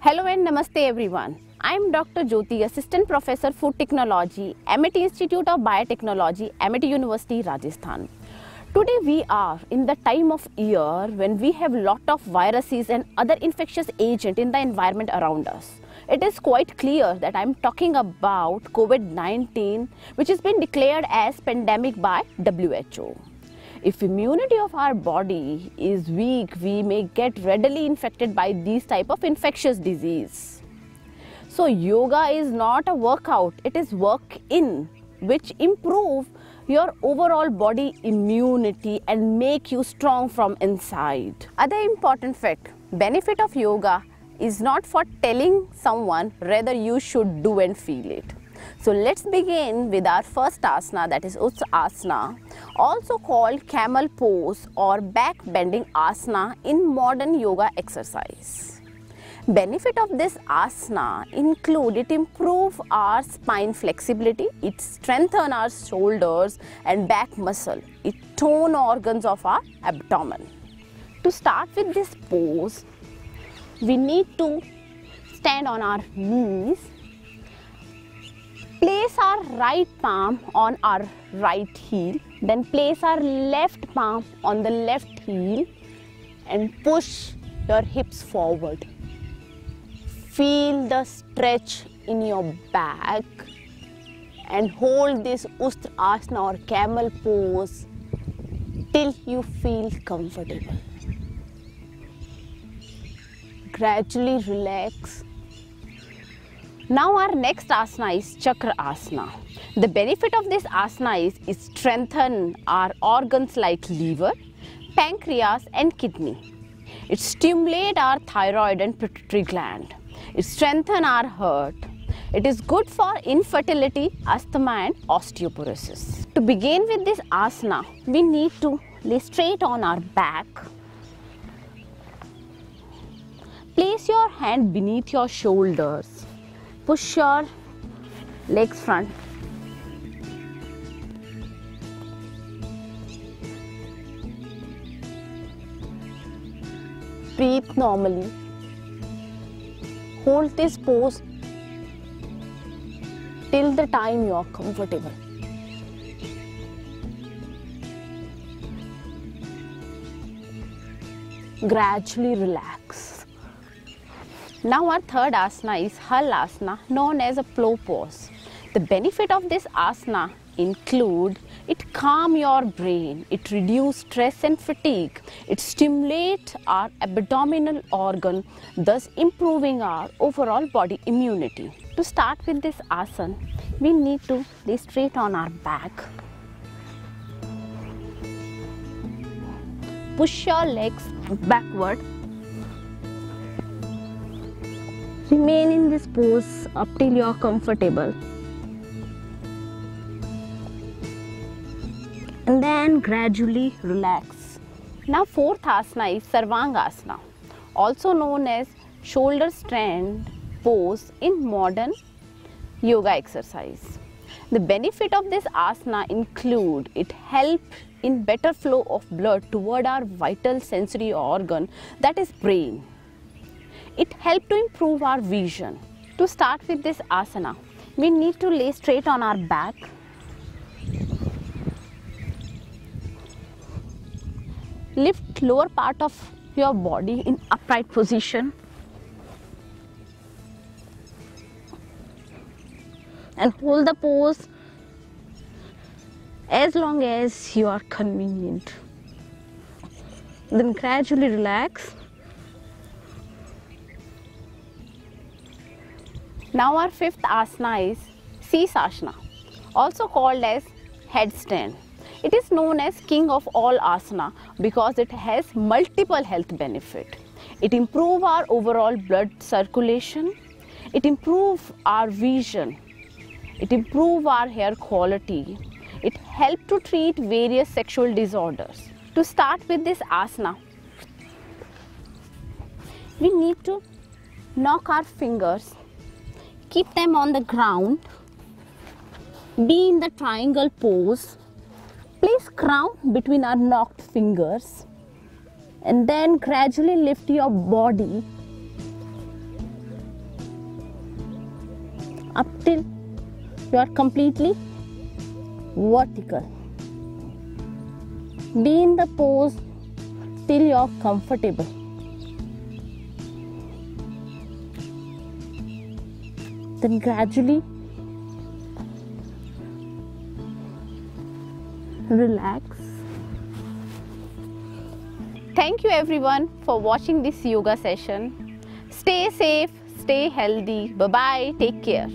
Hello and Namaste everyone. I am Dr. Jyoti, Assistant Professor Food Technology, Amity Institute of Biotechnology, Amity University, Rajasthan. Today we are in the time of year when we have lot of viruses and other infectious agents in the environment around us. It is quite clear that I am talking about COVID-19, which has been declared as pandemic by WHO. If immunity of our body is weak, we may get readily infected by these type of infectious disease. So yoga is not a workout, it is work-in which improve your overall body immunity and make you strong from inside. Other important fact, benefit of yoga is not for telling someone, rather you should do and feel it. So let's begin with our first asana, that is Uttasana, also called camel pose or back bending asana in modern yoga exercise. Benefit of this asana include it improve our spine flexibility, it strengthen our shoulders and back muscle, it tone organs of our abdomen. To start with this pose, we need to stand on our knees. Place our right palm on our right heel, then place our left palm on the left heel and push your hips forward. Feel the stretch in your back and hold this Uttasana or camel pose till you feel comfortable. Gradually relax. Now our next asana is Chakra asana. The benefit of this asana is strengthen our organs like liver, pancreas and kidney. It stimulate our thyroid and pituitary gland. It strengthen our heart. It is good for infertility, asthma and osteoporosis. To begin with this asana, we need to lay straight on our back. Place your hand beneath your shoulders. Push your legs front. Breathe normally. Hold this pose till the time you are comfortable. Gradually relax. Now our third asana is Halasana, known as a plow pose. The benefit of this asana include it calm your brain, it reduce stress and fatigue, it stimulate our abdominal organ, thus improving our overall body immunity. To start with this asana, we need to lay straight on our back. Push your legs backward. Remain in this pose up till you are comfortable. And then gradually relax. Now fourth asana is Sarvangasana, also known as shoulder stand pose in modern yoga exercise. The benefit of this asana include it help in better flow of blood toward our vital sensory organ, that is brain. It helps to improve our vision. To start with this asana, we need to lay straight on our back. Lift lower part of your body in upright position. And hold the pose as long as you are convenient. Then gradually relax. Now our fifth asana is Sirsasana, also called as headstand. It is known as king of all asana because it has multiple health benefits. It improves our overall blood circulation, it improves our vision, it improves our hair quality, it helps to treat various sexual disorders. To start with this asana, we need to knock our fingers. Keep them on the ground, be in the triangle pose, place crown between our knocked fingers and then gradually lift your body up till you are completely vertical. Be in the pose till you are comfortable. Then gradually relax. Thank you everyone for watching this yoga session. Stay safe, stay healthy. Bye bye. Take care.